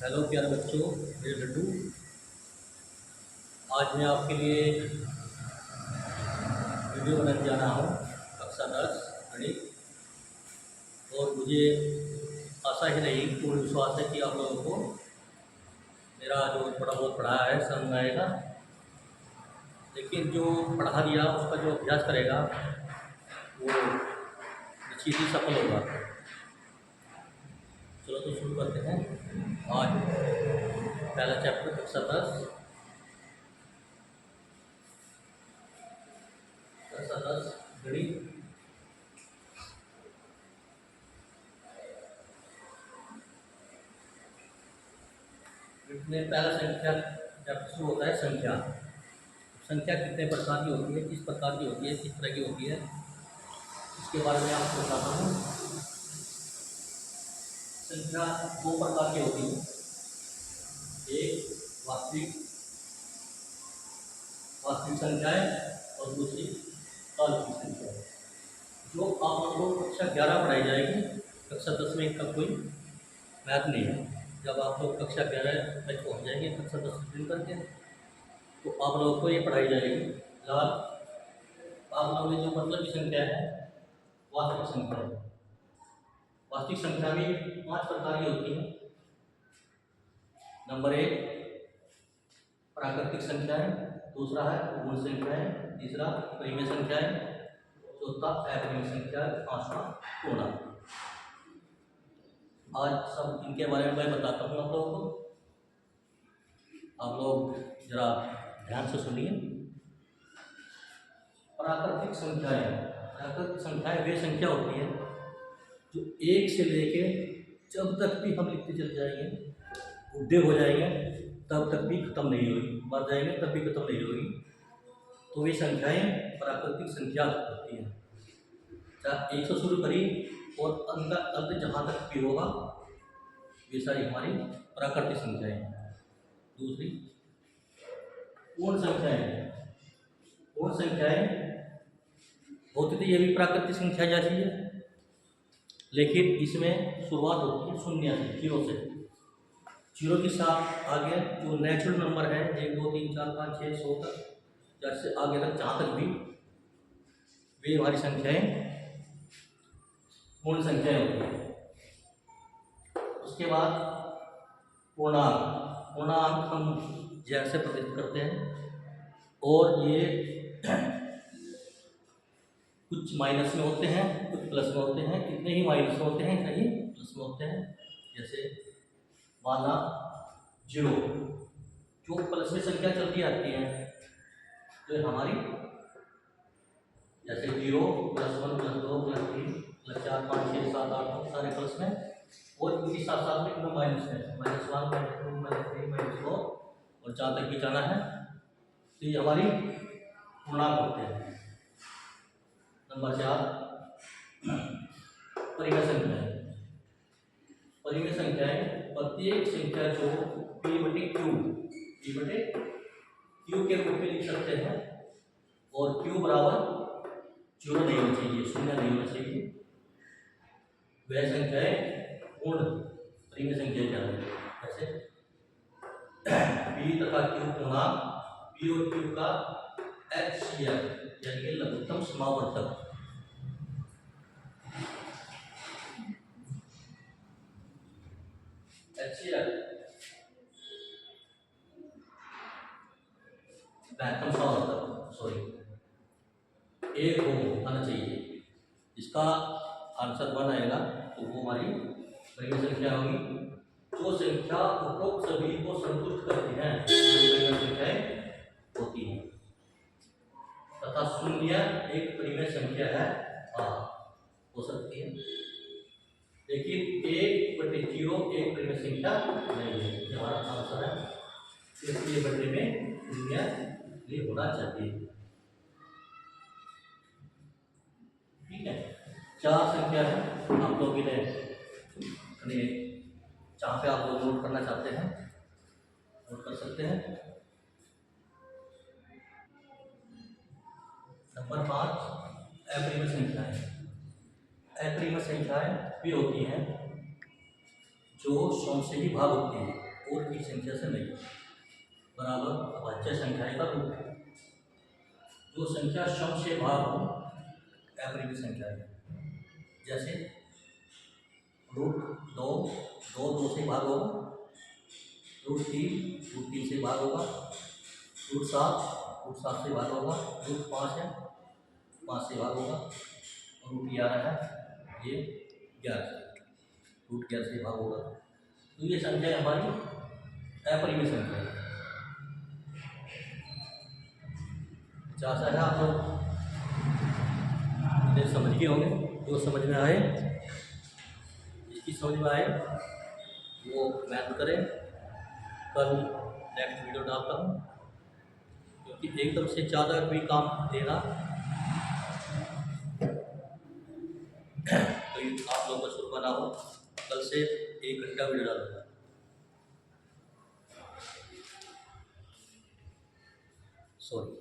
Hello प्यारे बच्चों, मेरे लड्डू। आज मैं आपके लिए वीडियो बनाने जा रहा हूँ कक्षा 10 गणित। और मुझे आशा ही नहीं, पूर्ण विश्वास है कि आप लोगों को मेरा जो थोड़ा बहुत पढ़ाया है समझ में आएगा। लेकिन जो पढ़ा दिया उसका जो अभ्यास करेगा वो निश्चित ही सफल होगा। चलो तो शुरू करते हैं। आज पहला चैप्टर कक्षा 10 गणित। में पहला संख्या चैप्टर शुरू होता है। संख्या संख्या कितने प्रकार की होती है, किस प्रकार की होती है, किस तरह की होती है, इसके बारे में आपको बताता हूँ। संख्या दो प्रकार की होती है, एक वास्तविक संख्याएं और दूसरी काल्पनिक संख्याएं। जो आप लोगों को कक्षा 11 पढ़ाई जाएगी, कक्षा 10 में इसका कोई मैथ नहीं है। जब आप लोग कक्षा 11 तक पहुँच जाएंगे, कक्षा 10 शुरू करके, तो आप लोगों को ये पढ़ाई जाएगी। लाल आप लोगों की जो मतलब की संख्या है वास्तविक संख्या है। वास्तविक संख्या भी 5 प्रकार की होती है। नंबर 1 प्राकृतिक संख्याएं, दूसरा है पूर्ण संख्याएं, तीसरा परिमेय संख्याएं, चौथा अपरिमेय संख्या, पांचवा पूर्णांक। आज सब इनके बारे में मैं बताता हूँ आप लोगों को। आप लोग जरा ध्यान से सुनिए। प्राकृतिक संख्याएं वे संख्या होती है जो एक से लेके जब तक भी हम लिखते चले जाएंगे, बुढ़े हो जाएंगे तब तक भी खत्म नहीं होगी, मर जाएंगे तब भी खत्म नहीं होगी, तो वे संख्याएं प्राकृतिक संख्या होती हैं। चाहे 1 से शुरू करी और अंत जहाँ तक भी होगा, वे सारी हमारी प्राकृतिक संख्याएं हैं। दूसरी पूर्ण संख्याएं होती थी, ये भी प्राकृतिक संख्या जैसी है, लेकिन इसमें शुरुआत होती है शून्य से, जीरो से। जीरो के साथ आगे जो नेचुरल नंबर है 1 2 3 4 5 6 100 तक, जैसे आगे तक जहाँ तक भी, वे हमारी संख्याएं पूर्ण संख्याएं होती है। उसके बाद पूर्णांक हम जैसे प्रदर्शित करते हैं, और ये कुछ माइनस में होते हैं, कुछ प्लस में होते हैं। कितने ही माइनस में होते हैं, कहीं प्लस में होते हैं। जैसे माना 0, जो प्लस में संख्या चलती आती है तो हमारी, जैसे 0 +1 +2 +3 +4 5 6 7 8 9 सारे प्लस में, और इसी साथ साथ में इनमें माइनस में -1 -2 -3 -4, और जहाँ तक भी जाना है, तो ये हमारी पूर्णांक होते हैं। नंबर 4 परिमेय संख्याएं। प्रत्येक संख्या जो P/Q के रूप में लिख सकते हैं, और Q बराबर 0 नहीं होना चाहिए, 0 नहीं होना चाहिए। वह संख्याएं पूर्ण परिमेय संख्या क्या है। जैसे P तथा Q पूर्णांक, P और Q का HCF यानी कि लघुत्तम समावर्तक। HCF महत्तम समावर्तक, सॉरी, 1 आना चाहिए। इसका आंसर 1 आएगा, तो वो हमारी परिमेय संख्या होगी। जो संख्या उपरोक्त सभी को संतुष्ट करती हैं, परिमेय संख्याएं होती हैं। तथा 0 एक परिमेय संख्या है, हो सकती है, लेकिन 1/0 एक परिमेय संख्या नहीं है। ये हमारा आंसर है, इसलिए बटे में 0 होना चाहिए। ठीक है। 4 संख्या है, आप लोग इन्हें जहाँ पे आप लोग नोट करना चाहते हैं नोट कर सकते हैं। नंबर 5 अपरिमेय संख्याएं। अपरिमेय संख्याएं भी होती हैं जो 100 से ही भाग होती हैं। और की संख्या से नहीं बराबर अभाज्य संख्या का रूप है। जो संख्या सम से भाग हो अपरिमेय संख्या है। जैसे √2 2 से भाग होगा, √3 से भाग होगा, √7 से भाग होगा, √5 है 5 से भाग होगा, और √11 है ये 11 से भाग होगा। तो ये संख्या हमारी अपरिमेय संख्या है। चाचा है आप लोग इन्हें समझ गए होंगे। जो समझ में आए, जिसकी समझ में आए वो मैथ करें। कल नेक्स्ट वीडियो डालता हूँ, क्योंकि एकदम से ज़्यादा कोई काम देना कोई आप लोगों को शुरू ना हो। कल से 1 घंटा वीडियो डालूंगा। सॉरी।